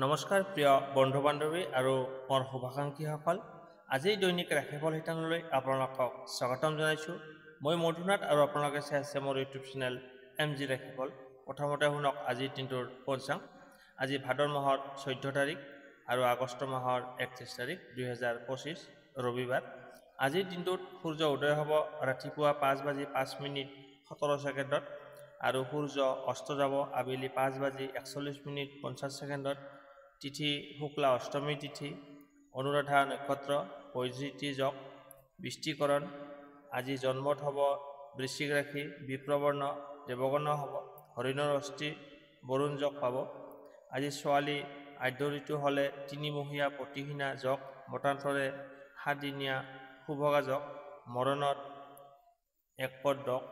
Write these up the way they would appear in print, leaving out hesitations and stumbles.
নমস্কাৰ প্ৰিয় বন্ধু বান্ধৱী আৰু মোৰ শুভাকাংক্ষীসকল। আজি দৈনিক ৰাশিফল শিতানলৈ আপোনালোকক স্বাগতম জনাইছোঁ। মই মধুনাথ আৰু আপোনালোকে চাই আছে মোৰ ইউটিউব চেনেল MG ৰাশিফল। প্ৰথমতে শুনক আজিৰ দিনটোৰ পঞ্চাং। আজি ভাদৰ মাহৰ 14 তাৰিখ আৰু আগষ্ট মাহৰ 31 তাৰিখ 2025 ৰবিবাৰ। আজিৰ দিনটোত সূৰ্য উদয় হ'ব ৰাতিপুৱা 5:05:17 আৰু সূৰ্য অস্ত যাব আবেলি 5:41:50। তিথি শুক্লা অষ্টমী তিথি, অনুৰাধা নক্ষত্ৰ, বৈধৃতি যোগ, বৃষ্টিকৰণ। আজি জন্মত হ'ব বৃশ্চিক ৰাশি, বিপ্ৰবৰ্ণ, দেৱগণ হ'ব, হৰিণৰ অস্থি, বৰুণ যোগ পাব। আজি ছোৱালী আদ্য ঋতু হ'লে তিনিমহীয়া প্ৰতিহীনা যোগ, মতান্তৰে 7 দিনীয়া শুভগা যোগ, মৰণত একপদ যোগ।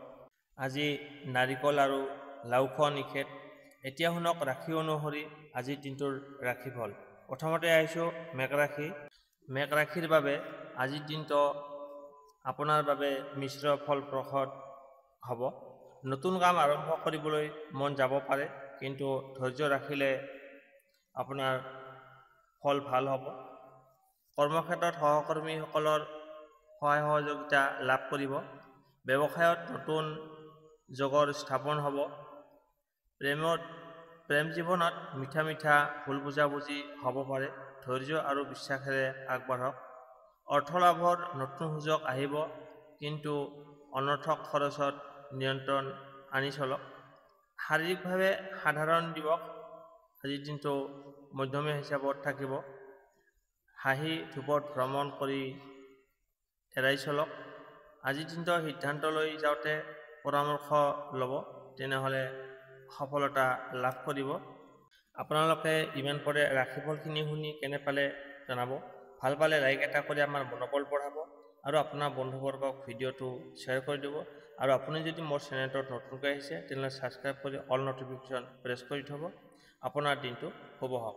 আজি নাৰিকল আৰু লাও খোৱা নিষেধ। এতিয়া শুনক ৰাশি অনুসৰি আজিৰ দিনটোৰ ৰাশিফল। প্ৰথমতে আহিছোঁ মেঘ ৰাশি। মেঘ ৰাশিৰ বাবে আজিৰ দিনটো আপোনাৰ বাবে মিশ্ৰ ফলপ্ৰসূ হ'ব। নতুন কাম আৰম্ভ কৰিবলৈ মন যাব পাৰে, কিন্তু ধৈৰ্য ৰাখিলে আপোনাৰ ফল ভাল হ'ব। কৰ্মক্ষেত্ৰত সহকৰ্মীসকলৰ সহায় সহযোগিতা লাভ কৰিব। ব্যৱসায়ত নতুন যোগৰ স্থাপন হ'ব। প্ৰেম জীৱনত মিঠা মিঠা ভুল বুজাবুজি হ'ব পাৰে। ধৈৰ্য আৰু বিশ্বাসেৰে আগবাঢ়ক। অৰ্থ লাভৰ নতুন সুযোগ আহিব, কিন্তু অনৰ্থক খৰচত নিয়ন্ত্ৰণ আনি চলক। শাৰীৰিকভাৱে সাধাৰণ দিৱস। আজিৰ দিনটো মধ্যমীয়া হিচাপত থাকিব। হাঁহি ধূপত ভ্ৰমণ কৰি এৰাই চলক। আজিৰ দিনটো সিদ্ধান্ত লৈ যাওঁতে পৰামৰ্শ ল'ব, তেনেহ'লে সফলতা লাভ কৰিব। আপোনালোকে ইমান পৰে ৰাশিফলখিনি শুনি কেনে পালে জনাব। ভাল পালে লাইক এটা কৰি আমাৰ মনোবল বঢ়াব আৰু আপোনাৰ বন্ধুবৰ্গক ভিডিঅ'টো শ্বেয়াৰ কৰি দিব। আৰু আপুনি যদি মোৰ চেনেলটোত নতুনকৈ আহিছে তেনেহ'লে ছাবস্ক্ৰাইব কৰি অল নটিফিকেশ্যন প্ৰেছ কৰি থ'ব। আপোনাৰ দিনটো শুভ হওক।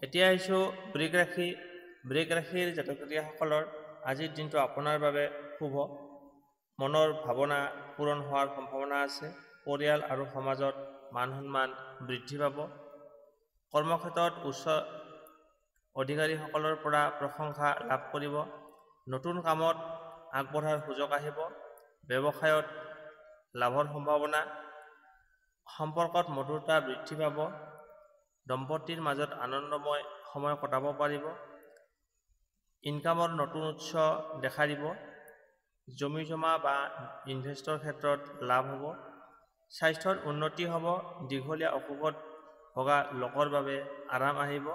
এতিয়া আহিছোঁ বৃষ ৰাশি। বৃষ ৰাশিৰ জাতক জাতিকাসকলৰ আজিৰ দিনটো আপোনাৰ বাবে শুভ। মনৰ ভাৱনা পূৰণ হোৱাৰ সম্ভাৱনা আছে। পৰিয়াল আৰু সমাজত মান সন্মান বৃদ্ধি পাব। কৰ্মক্ষেত্ৰত উচ্চ অধিকাৰীসকলৰ পৰা প্ৰশংসা লাভ কৰিব। নতুন কামত আগবঢ়াৰ সুযোগ আহিব। ব্যৱসায়ত লাভৰ সম্ভাৱনা। সম্পৰ্কত মধুৰতা বৃদ্ধি পাব। দম্পতীৰ মাজত আনন্দময় সময় কটাব পাৰিব। ইনকামৰ নতুন উৎস দেখা দিব। জমি জমা বা ইনভেষ্টৰ ক্ষেত্ৰত লাভ হ'ব। স্বাস্থ্যৰ উন্নতি হ'ব। দীঘলীয়া অসুখত ভগা লোকৰ বাবে আৰাম আহিব।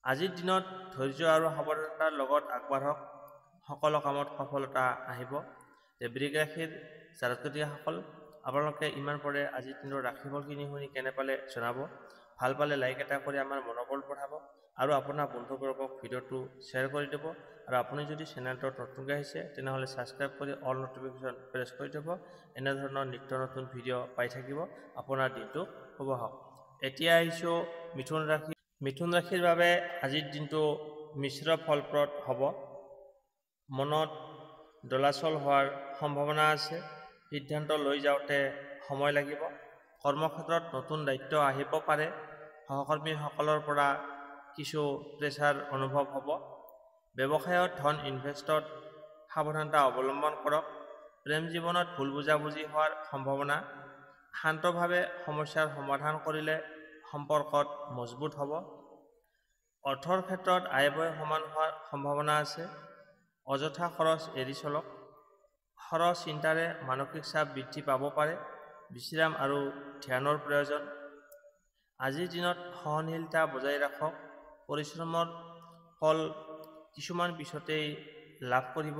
আজিৰ দিনত ধৈৰ্য আৰু সাৱধানতাৰ লগত আগবাঢ়ক। সকলো কামত সফলতা আহিব। বৃষ ৰাশিৰ জাতক জাতিকাসকল, আপোনালোকে ইমান পৰে আজিৰ দিনৰ ৰাশিফলখিনি শুনি কেনে পালে জনাব। ভাল পালে লাইক এটা কৰি আমাৰ মনোবল বঢ়াব আৰু আপোনাৰ বন্ধুবৰ্গক ভিডিঅ'টো শ্বেয়াৰ কৰি দিব। আৰু আপুনি যদি চেনেলটোত নতুনকৈ আহিছে তেনেহ'লে ছাবস্ক্ৰাইব কৰি অল নটিফিকেশ্যন প্ৰেছ কৰি থ'ব। এনেধৰণৰ নিত্য নতুন ভিডিঅ' পাই থাকিব। আপোনাৰ দিনটো শুভ হওক। এতিয়া আহিছোঁ মিথুন ৰাশি। মিথুন ৰাশিৰ বাবে আজিৰ দিনটো মিশ্ৰ ফলপ্ৰদ হ'ব। মনত দলাচল হোৱাৰ সম্ভাৱনা আছে। সিদ্ধান্ত লৈ যাওঁতে সময় লাগিব। কৰ্মক্ষেত্ৰত নতুন দায়িত্ব আহিব পাৰে। সহকৰ্মীসকলৰ পৰা কিছু প্ৰেছাৰ অনুভৱ হ'ব। ব্যৱসায়ত ধন ইনভেষ্টত সাৱধানতা অৱলম্বন কৰক। প্ৰেম জীৱনত ভুল বুজাবুজি হোৱাৰ সম্ভাৱনা। শান্তভাৱে সমস্যাৰ সমাধান কৰিলে সম্পৰ্কত মজবুত হ'ব। অৰ্থৰ ক্ষেত্ৰত আয় ব্যয় সমান হোৱাৰ সম্ভাৱনা আছে। অযথা খৰচ এৰি চলক। খৰচ চিন্তাৰে মানসিক চাপ বৃদ্ধি পাব পাৰে। বিশ্ৰাম আৰু ধ্যানৰ প্ৰয়োজন। আজিৰ দিনত সহনশীলতা বজাই ৰাখক। পৰিশ্ৰমৰ ফল কিছুমান পিছতেই লাভ কৰিব।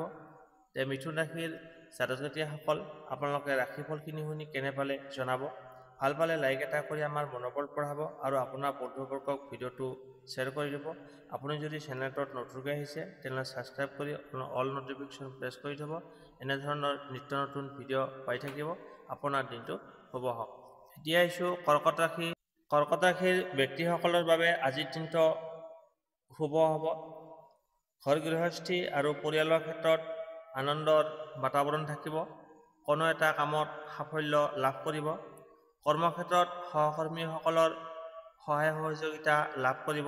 মিথুন ৰাশিৰ জাতক জাতিকাসকল, আপোনালোকে ৰাশিফলখিনি শুনি কেনে পালে জনাব। ভাল পালে লাইক এটা কৰি আমাৰ মনোবল বঢ়াব আৰু আপোনাৰ বন্ধুবৰ্গক ভিডিঅ'টো শ্বেয়াৰ কৰি দিব। আপুনি যদি চেনেলটোত নতুনকৈ আহিছে তেনেহ'লে ছাবস্ক্ৰাইব কৰি অল নটিফিকেশ্যন প্ৰেছ কৰি থ'ব। এনেধৰণৰ নিত্য নতুন ভিডিঅ' পাই থাকিব। আপোনাৰ দিনটো শুভ হওক। এতিয়া আহিছোঁ কৰ্কট ৰাশি। কৰ্কট ৰাশিৰ ব্যক্তিসকলৰ বাবে আজিৰ দিনটো শুভ হ'ব। ঘৰ গৃহস্থী আৰু পৰিয়ালৰ ক্ষেত্ৰত আনন্দৰ বাতাৱৰণ থাকিব। কোনো এটা কামত সাফল্য লাভ কৰিব। কৰ্মক্ষেত্ৰত সহকৰ্মীসকলৰ সহায় সহযোগিতা লাভ কৰিব।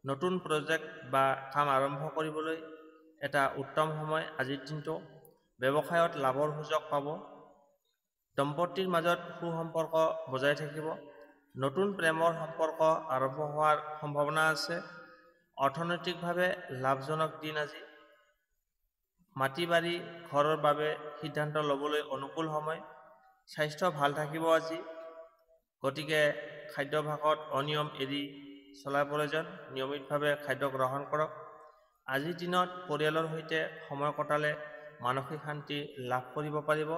নতুন প্ৰজেক্ট বা কাম আৰম্ভ কৰিবলৈ এটা উত্তম সময় আজিৰ দিনটো। ব্যৱসায়ত লাভৰ সুযোগ পাব। দম্পতীৰ মাজত সুসম্পৰ্ক বজাই থাকিব। নতুন প্ৰেমৰ সম্পৰ্ক আৰম্ভ হোৱাৰ সম্ভাৱনা আছে। অৰ্থনৈতিকভাৱে লাভজনক দিন আজি। মাটি বাৰী ঘৰৰ বাবে সিদ্ধান্ত ল'বলৈ অনুকূল সময়। স্বাস্থ্য ভাল থাকিব আজি। গতিকে খাদ্যাভ্যাসত অনিয়ম এৰি চলাৰ প্ৰয়োজন। নিয়মিতভাৱে খাদ্য গ্ৰহণ কৰক। আজিৰ দিনত পৰিয়ালৰ সৈতে সময় কটালে মানসিক শান্তি লাভ কৰিব পাৰিব।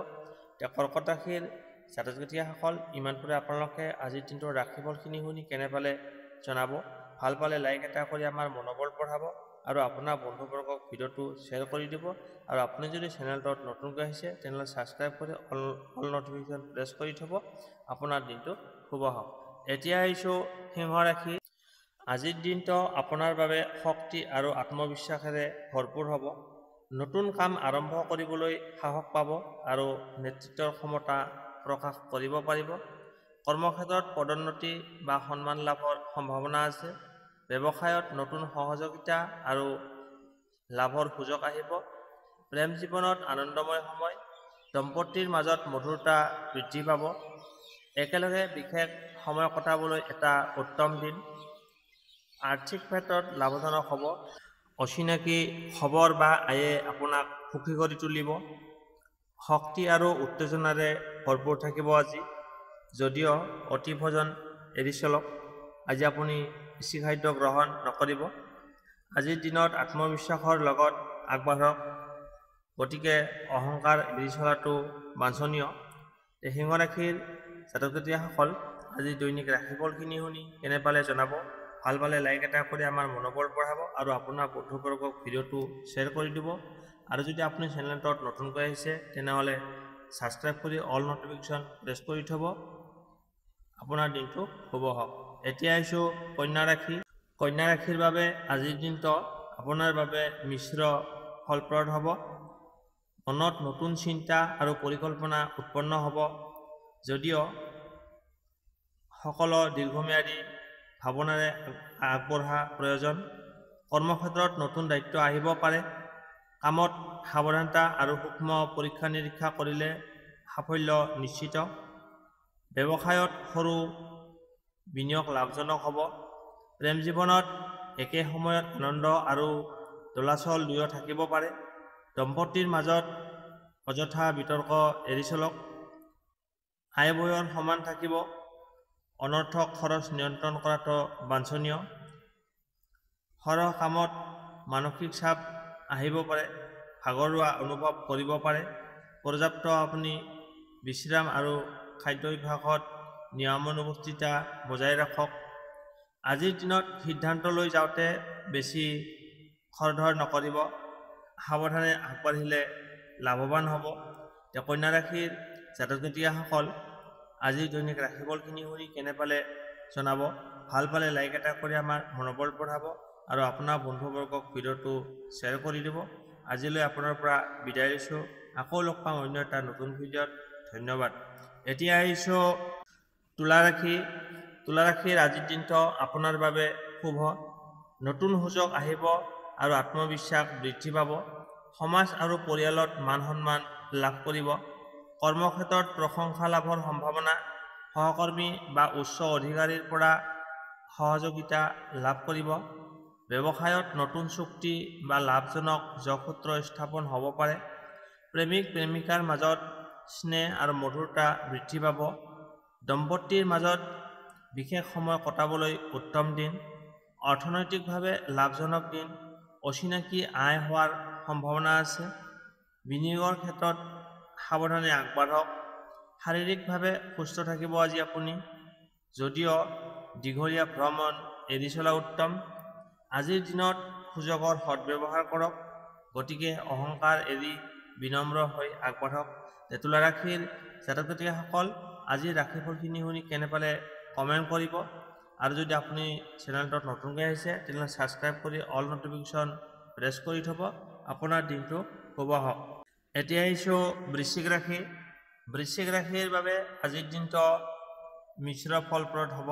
কৰ্কট ৰাশিৰ জাতক জাতিকাসকল, ইমানপুৰে আপোনালোকে আজিৰ দিনটোৰ ৰাশিফলখিনি শুনি কেনে পালে জনাব। ভাল পালে লাইক এটা কৰি আমাৰ মনোবল বঢ়াব আৰু আপোনাৰ বন্ধুবৰ্গক ভিডিঅ'টো শ্বেয়াৰ কৰি দিব। আৰু আপুনি যদি চেনেলটোত নতুনকৈ আহিছে তেনেহ'লে ছাবস্ক্ৰাইব কৰি অল নটিফিকেশ্যন প্ৰেছ কৰি থ'ব। আপোনাৰ দিনটো শুভ হওক। এতিয়া আহিছোঁ সিংহ ৰাশি। আজিৰ দিনটো আপোনাৰ বাবে শক্তি আৰু আত্মবিশ্বাসেৰে ভৰপূৰ হ'ব। নতুন কাম আৰম্ভ কৰিবলৈ সাহস পাব আৰু নেতৃত্বৰ ক্ষমতা প্ৰকাশ কৰিব পাৰিব। কৰ্মক্ষেত্ৰত পদোন্নতি বা সন্মান লাভৰ সম্ভাৱনা আছে। ব্যৱসায়ত নতুন সহযোগিতা আৰু লাভৰ সুযোগ আহিব। প্ৰেম জীৱনত আনন্দময় সময়। দম্পতীৰ মাজত মধুৰতা বৃদ্ধি পাব। একেলগে বিশেষ সময় কটাবলৈ এটা উত্তম দিন। আৰ্থিক ক্ষেত্ৰত লাভজনক হ'ব। অচিনাকি খবৰ বা আয়ে আপোনাক সুখী কৰি তুলিব। শক্তি আৰু উত্তেজনাৰে ভৰপূৰ থাকিব আজি। যদিও অতি ভোজন এৰি চলক। আজি আপুনি বেছি খাদ্য গ্ৰহণ নকৰিব। আজিৰ দিনত আত্মবিশ্বাসৰ লগত আগবাঢ়ক। গতিকে অহংকাৰ এৰি চলাটো বাঞ্ছনীয়। সিংহ ৰাশিৰ জাতক জাতিকাসকল, আজি দৈনিক ৰাশিফলখিনি শুনি কেনে পালে জনাব। ভাল পালে লাইক এটা কৰি আমাৰ মনোবল বঢ়াব আৰু আপোনাৰ বন্ধুবৰ্গক ভিডিঅ'টো শ্বেয়াৰ কৰি দিব। আৰু যদি আপুনি চেনেলটোত নতুনকৈ আহিছে তেনেহ'লে ছাবস্ক্ৰাইব কৰি অল নটিফিকেশ্যন প্ৰেছ কৰি থ'ব। আপোনাৰ দিনটো শুভ হওক। এতিয়া আহিছোঁ কন্যা ৰাশি। কন্যা ৰাশিৰ বাবে আজিৰ দিনটো আপোনাৰ বাবে মিশ্ৰ ফলপ্ৰদ হ'ব। মনত নতুন চিন্তা আৰু পৰিকল্পনা উৎপন্ন হ'ব। যদিও সকলো দীৰ্ঘম্যাদী ভাৱনাৰে আগবঢ়া প্ৰয়োজন। কৰ্মক্ষেত্ৰত নতুন দায়িত্ব আহিব পাৰে। কামত সাৱধানতা আৰু সূক্ষ্ম পৰীক্ষা নিৰীক্ষা কৰিলে সাফল্য নিশ্চিত। ব্যৱসায়ত সৰু বিনিয়োগ লাভজনক হ'ব। প্ৰেম জীৱনত একে সময়ত আনন্দ আৰু দোলাচল দুয়ো থাকিব পাৰে। দম্পতীৰ মাজত অযথা বিতৰ্ক এৰি চলক। আয় ব্যয়ৰ সমান থাকিব। অনৰ্থক খৰচ নিয়ন্ত্ৰণ কৰাটো বাঞ্ছনীয়। সৰহ কামত মানসিক চাপ আহিব পাৰে। ভাগৰুৱা অনুভৱ কৰিব পাৰে। পৰ্যাপ্ত আপুনি বিশ্ৰাম আৰু খাদ্যাভ্যাসত নিয়মানুৱৰ্তিতা বজাই ৰাখক। আজিৰ দিনত সিদ্ধান্ত লৈ যাওঁতে বেছি খৰধৰ নকৰিব। সাৱধানে আগবাঢ়িলে লাভৱান হ'ব। কন্যা ৰাশিৰ জাতক জাতিকাসকল, আজিৰ দৈনিক ৰাশিফলখিনি শুনি কেনে পালে জনাব। ভাল পালে লাইক এটা কৰি আমাৰ মনোবল বঢ়াব আৰু আপোনাৰ বন্ধুবৰ্গক ভিডিঅ'টো শ্বেয়াৰ কৰি দিব। আজিলৈ আপোনাৰ পৰা বিদায় লৈছোঁ। আকৌ লগ পাম অন্য এটা নতুন ভিডিঅ'ত। ধন্যবাদ। এতিয়া আহিছোঁ তুলা ৰাশি। তুলা ৰাশিৰ আজিৰ দিনটো আপোনাৰ বাবে শুভ। নতুন সুযোগ আহিব আৰু আত্মবিশ্বাস বৃদ্ধি পাব। সমাজ আৰু পৰিয়ালত মান সন্মান লাভ কৰিব। কৰ্মক্ষেত্ৰত প্ৰশংসা লাভৰ সম্ভাৱনা। সহকৰ্মী বা উচ্চ অধিকাৰীৰ পৰা সহযোগিতা লাভ কৰিব। ব্যৱসায়ত নতুন চুক্তি বা লাভজনক যোগসূত্ৰ স্থাপন হ'ব পাৰে। প্ৰেমিক প্ৰেমিকাৰ মাজত স্নেহ আৰু মধুৰতা বৃদ্ধি পাব। দম্পতীৰ মাজত বিশেষ সময় কটাবলৈ উত্তম দিন। অৰ্থনৈতিকভাৱে লাভজনক দিন। অচিনাকি আয় হোৱাৰ সম্ভাৱনা আছে। বিনিয়োগৰ ক্ষেত্ৰত সাৱধানে আগবাঢ়ক। শাৰীৰিকভাৱে সুস্থ থাকিব আজি আপুনি। যদিও দীঘলীয়া ভ্ৰমণ এৰি চলা উত্তম। আজিৰ দিনত সুযোগৰ সদ্ব্যৱহাৰ কৰক। গতিকে অহংকাৰ এৰি বিনম্ৰ হৈ আগবাঢ়ক। তুলা ৰাশিৰ জাতক জাতিকাসকল, আজি ৰাশিফলখিনি শুনি কেনে পালে কমেণ্ট কৰিব। আৰু যদি আপুনি চেনেলটোত নতুনকৈ আহিছে তেনেহ'লে ছাবস্ক্ৰাইব কৰি অল নটিফিকেশ্যন প্ৰেছ কৰি থ'ব। আপোনাৰ দিনটো শুভ হওক। এতিয়া আহিছোঁ বৃশ্চিক ৰাশি। বৃশ্চিক ৰাশিৰ বাবে আজিৰ দিনটো মিশ্ৰ ফলপ্ৰদ হ'ব।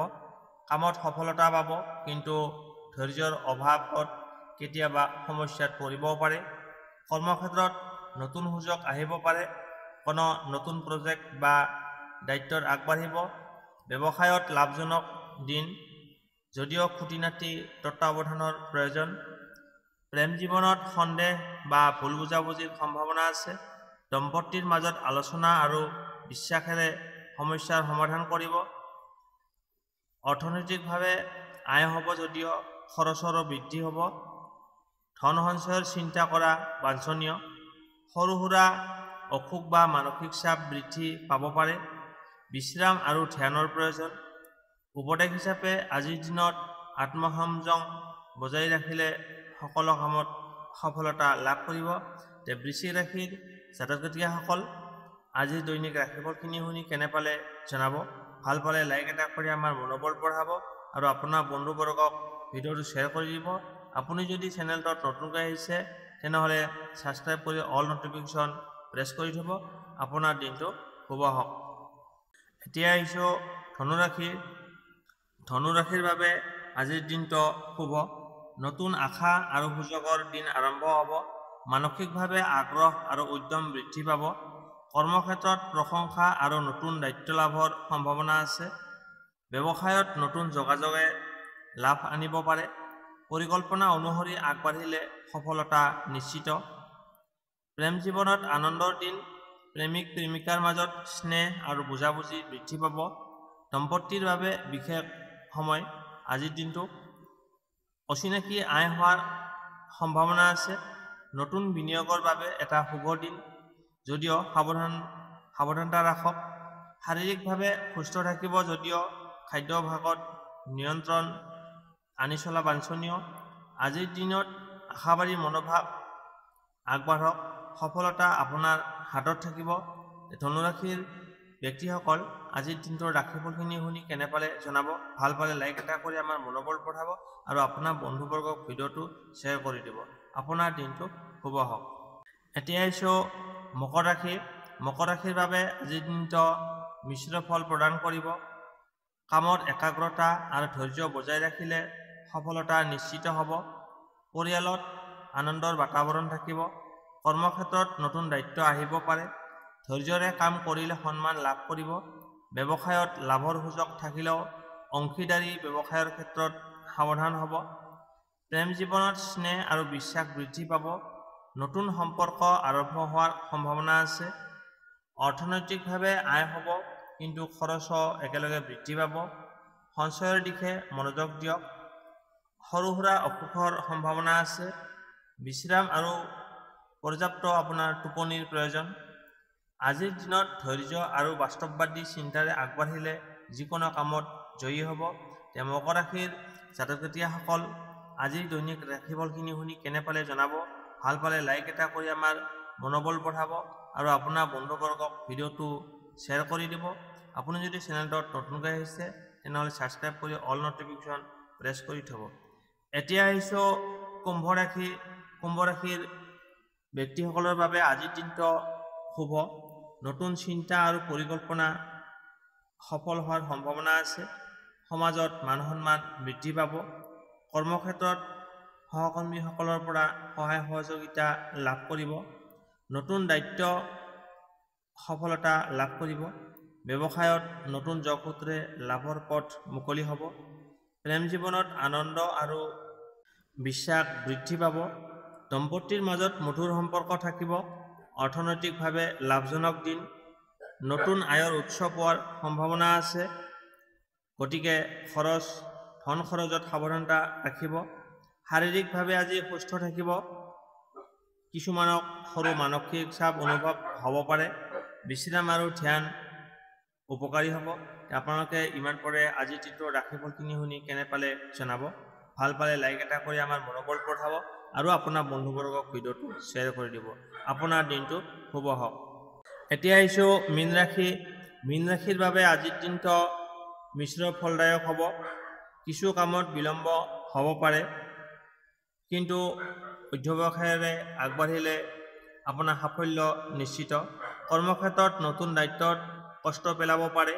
কামত সফলতা পাব, কিন্তু ধৈৰ্যৰ অভাৱত কেতিয়াবা সমস্যাত পৰিবও পাৰে। কৰ্মক্ষেত্ৰত নতুন সুযোগ আহিব পাৰে, কোনো নতুন প্ৰজেক্ট বা দায়িত্বত আগবাঢ়িব। ব্যৱসায়ত লাভজনক দিন, যদিও খুঁটিনাটি তত্ত্বাৱধানৰ প্ৰয়োজন। প্ৰেম জীৱনত সন্দেহ বা ভুল বুজাবুজিৰ সম্ভাৱনা আছে। দম্পতীৰ মাজত আলোচনা আৰু বিশ্বাসেৰে সমস্যাৰ সমাধান কৰিব। অৰ্থনৈতিকভাৱে আয় হ'ব, যদিও খৰচৰো বৃদ্ধি হ'ব। ধন সঞ্চয়ৰ চিন্তা কৰা বাঞ্ছনীয়। সৰু সুৰা অসুখ বা মানসিক চাপ বৃদ্ধি পাব পাৰে। বিশ্ৰাম আৰু ধ্যানৰ প্ৰয়োজন। উপদেশ হিচাপে আজিৰ দিনত আত্মসংযম বজাই ৰাখিলে সকলো কামত সফলতা লাভ কৰিব। বৃশ্চিক ৰাশিৰ জাতক জাতিকাসকল, আজিৰ দৈনিক ৰাশিফলখিনি শুনি কেনে পালে জনাব। ভাল পালে লাইক এটা কৰি আমাৰ মনোবল বঢ়াব আৰু আপোনাৰ বন্ধুবৰ্গক ভিডিঅ'টো শ্বেয়াৰ কৰি দিব। আপুনি যদি চেনেলটোত নতুনকৈ আহিছে তেনেহ'লে ছাবস্ক্ৰাইব কৰি অল নটিফিকেশ্যন প্ৰেছ কৰি থ'ব। আপোনাৰ দিনটো শুভ হওক। এতিয়া আহিছোঁ ধনুৰাশিৰ বাবে আজিৰ দিনটো শুভ। নতুন আশা আৰু সুযোগৰ দিন আৰম্ভ হ'ব। মানসিকভাৱে আগ্ৰহ আৰু উদ্যম বৃদ্ধি পাব। কৰ্মক্ষেত্ৰত প্ৰশংসা আৰু নতুন দায়িত্ব লাভৰ সম্ভাৱনা আছে। ব্যৱসায়ত নতুন যোগাযোগে লাভ আনিব পাৰে। পৰিকল্পনা অনুসৰি আগবাঢ়িলে সফলতা নিশ্চিত। প্ৰেম জীৱনত আনন্দৰ দিন, প্ৰেমিক প্ৰেমিকাৰ মাজত স্নেহ আৰু বুজাবুজি বৃদ্ধি পাব। দম্পতীৰ বাবে বিশেষ সময় আজিৰ দিনটো। অচিনাকি আয় হোৱাৰ সম্ভাৱনা আছে। নতুন বিনিয়োগৰ বাবে এটা শুভ দিন, যদিও সাৱধানতা ৰাখক। শাৰীৰিকভাৱে সুস্থ থাকিব, যদিও খাদ্যাভ্যাসত নিয়ন্ত্ৰণ আনি চলা বাঞ্ছনীয়। আজিৰ দিনত আশাবাদী মনোভাৱ আগবাঢ়ক। সফলতা আপোনাৰ হাতত থাকিব। ধনুৰাশিৰ ব্যক্তিসকল, আজিৰ দিনটোৰ ৰাশিফলখিনি শুনি কেনে পালে জনাব। ভাল পালে লাইক এটা কৰি আমাৰ মনোবল বঢ়াব আৰু আপোনাৰ বন্ধুবৰ্গক ভিডিঅ'টো শ্বেয়াৰ কৰি দিব। আপোনাৰ দিনটো শুভ হওক। এতিয়া আহিছোঁ মকৰ ৰাশি। মকৰ ৰাশিৰ বাবে আজিৰ দিনটো মিশ্ৰ ফল প্ৰদান কৰিব। কামত একাগ্ৰতা আৰু ধৈৰ্য বজাই ৰাখিলে সফলতা নিশ্চিত হ'ব। পৰিয়ালত আনন্দৰ বাতাৱৰণ থাকিব। কৰ্মক্ষেত্ৰত নতুন দায়িত্ব আহিব পাৰে। ধৈৰ্যৰে কাম কৰিলে সন্মান লাভ কৰিব। ব্যৱসায়ত লাভৰ সুযোগ থাকিলেও অংশীদাৰী ব্যৱসায়ৰ ক্ষেত্ৰত সাৱধান হ'ব। প্ৰেম জীৱনত স্নেহ আৰু বিশ্বাস বৃদ্ধি পাব। নতুন সম্পৰ্ক আৰম্ভ হোৱাৰ সম্ভাৱনা আছে। অৰ্থনৈতিকভাৱে আয় হ'ব, কিন্তু খৰচো একেলগে বৃদ্ধি পাব। সঞ্চয়ৰ দিশে মনোযোগ দিয়ক। সৰু সুৰা অসুখৰ সম্ভাৱনা আছে। বিশ্ৰাম আৰু পৰ্যাপ্ত আপোনাৰ টোপনিৰ প্ৰয়োজন। আজিৰ দিনত ধৈৰ্য আৰু বাস্তৱবাদী চিন্তাৰে আগবাঢ়িলে যিকোনো কামত জয়ী হ'ব। মকৰ ৰাশিৰ জাতক জাতিকাসকল, আজিৰ দৈনিক ৰাশিফলখিনি শুনি কেনে পালে জনাব। ভাল পালে লাইক এটা কৰি আমাৰ মনোবল বঢ়াব আৰু আপোনাৰ বন্ধুবৰ্গক ভিডিঅ'টো শ্বেয়াৰ কৰি দিব। আপুনি যদি চেনেলটোত নতুনকৈ আহিছে তেনেহ'লে ছাবস্ক্ৰাইব কৰি অল নটিফিকেশ্যন প্ৰেছ কৰি থ'ব। এতিয়া আহিছোঁ কুম্ভ ৰাশি। কুম্ভ ৰাশিৰ ব্যক্তিসকলৰ বাবে আজিৰ দিনটো শুভ। নতুন চিন্তা আৰু পৰিকল্পনা সফল হোৱাৰ সম্ভাৱনা আছে। সমাজত মান সন্মান বৃদ্ধি পাব। কৰ্মক্ষেত্ৰত সহকৰ্মীসকলৰ পৰা সহায় সহযোগিতা লাভ কৰিব। নতুন দায়িত্ব সফলতা লাভ কৰিব। ব্যৱসায়ত নতুন যোগসূত্ৰে লাভৰ পথ মুকলি হ'ব। প্ৰেম জীৱনত আনন্দ আৰু বিশ্বাস বৃদ্ধি পাব। দম্পতীৰ মাজত মধুৰ সম্পৰ্ক থাকিব। অৰ্থনৈতিকভাৱে লাভজনক দিন। নতুন আয়ৰ উৎস পোৱাৰ সম্ভাৱনা আছে। গতিকে ধন খৰচত সাৱধানতা ৰাখিব। শাৰীৰিকভাৱে আজি সুস্থ থাকিব। কিছুমানক সৰু মানসিক চাপ অনুভৱ হ'ব পাৰে। বিশ্ৰাম আৰু ধ্যান উপকাৰী হ'ব। আপোনালোকে ইমান পৰে আজিৰ দিনটোৰ ৰাশিফলখিনি শুনি কেনে পালে জনাব। ভাল পালে লাইক এটা কৰি আমাৰ মনোবল বঢ়াব আৰু আপোনাৰ বন্ধুবৰ্গক ভিডিঅ'টো শ্বেয়াৰ কৰি দিব। আপোনাৰ দিনটো শুভ হওক। এতিয়া আহিছোঁ মীন ৰাশি। মীন ৰাশিৰ বাবে আজিৰ দিনটো মিশ্ৰ ফলদায়ক হ'ব। কিছু কামত বিলম্ব হ'ব পাৰে, কিন্তু অধ্যৱসায়েৰে আগবাঢ়িলে আপোনাৰ সাফল্য নিশ্চিত। কৰ্মক্ষেত্ৰত নতুন দায়িত্বত কষ্ট পেলাব পাৰে,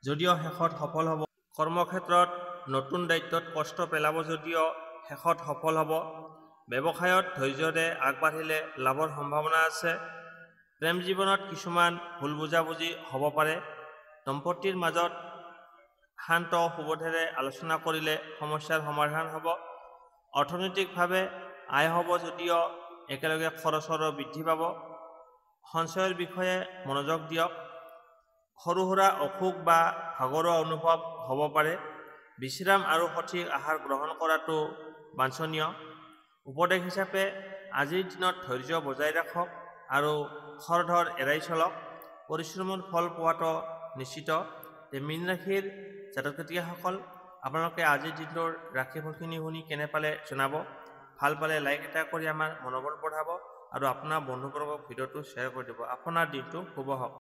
যদিও শেষত সফল হ'ব। কৰ্মক্ষেত্ৰত নতুন দায়িত্বত কষ্ট পেলাব যদিও শেষত সফল হ'ব। ব্যৱসায়ত ধৈৰ্যৰে আগবাঢ়িলে লাভৰ সম্ভাৱনা আছে। প্ৰেম জীৱনত কিছুমান ভুল বুজাবুজি হ'ব পাৰে। দম্পতীৰ মাজত শান্ত সুবোধেৰে আলোচনা কৰিলে সমস্যাৰ সমাধান হ'ব। অৰ্থনৈতিকভাৱে আয় হ'ব যদিও একেলগে খৰচৰো বৃদ্ধি পাব। সঞ্চয়ৰ বিষয়ে মনোযোগ দিয়ক। সৰু সুৰা অসুখ বা ভাগৰুৱা অনুভৱ হ'ব পাৰে। বিশ্ৰাম আৰু সঠিক আহাৰ গ্ৰহণ কৰাটো বাঞ্ছনীয়। উপদেশ হিচাপে আজিৰ দিনত ধৈৰ্য বজাই ৰাখক আৰু খৰধৰ এৰাই চলক। পৰিশ্ৰমৰ ফল পোৱাটো নিশ্চিত। মীন ৰাশিৰ জাতক জাতিকাসকল, আপোনালোকে আজিৰ দিনটোৰ ৰাশিফলখিনি শুনি কেনে পালে জনাব। ভাল পালে লাইক এটা কৰি আমাৰ মনোবল বঢ়াব আৰু আপোনাৰ বন্ধুবৰ্গক ভিডিঅ'টো শ্বেয়াৰ কৰি দিব। আপোনাৰ দিনটো শুভ হওক।